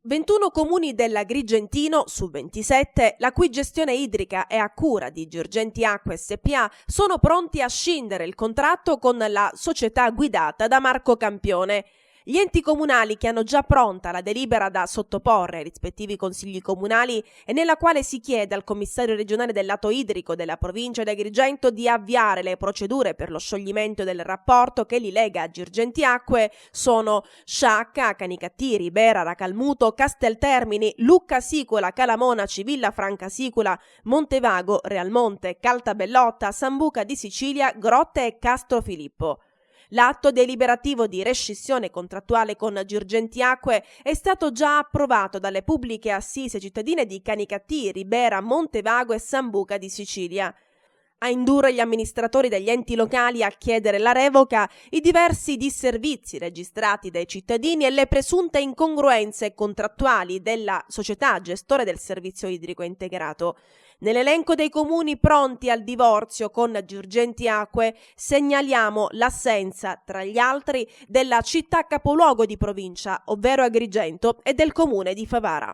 21 comuni dell'Agrigentino su 27, la cui gestione idrica è a cura di Girgenti Acque SpA, sono pronti a scindere il contratto con la società guidata da Marco Campione. Gli enti comunali che hanno già pronta la delibera da sottoporre ai rispettivi consigli comunali e nella quale si chiede al commissario regionale del lato idrico della provincia di Agrigento di avviare le procedure per lo scioglimento del rapporto che li lega a Girgenti Acque sono Sciacca, Canicattiri, Bera, Racalmuto, Casteltermini, Lucca Sicola, Calamonaci, Villa Franca Sicula, Montevago, Realmonte, Caltabellotta, Sambuca di Sicilia, Grotte e Castro Filippo. L'atto deliberativo di rescissione contrattuale con Girgenti Acque è stato già approvato dalle pubbliche assise cittadine di Canicattiri, Bera, Montevago e Sambuca di Sicilia. A indurre gli amministratori degli enti locali a chiedere la revoca i diversi disservizi registrati dai cittadini e le presunte incongruenze contrattuali della società gestore del servizio idrico integrato. Nell'elenco dei comuni pronti al divorzio con Girgenti Acque segnaliamo l'assenza, tra gli altri, della città capoluogo di provincia, ovvero Agrigento, e del comune di Favara.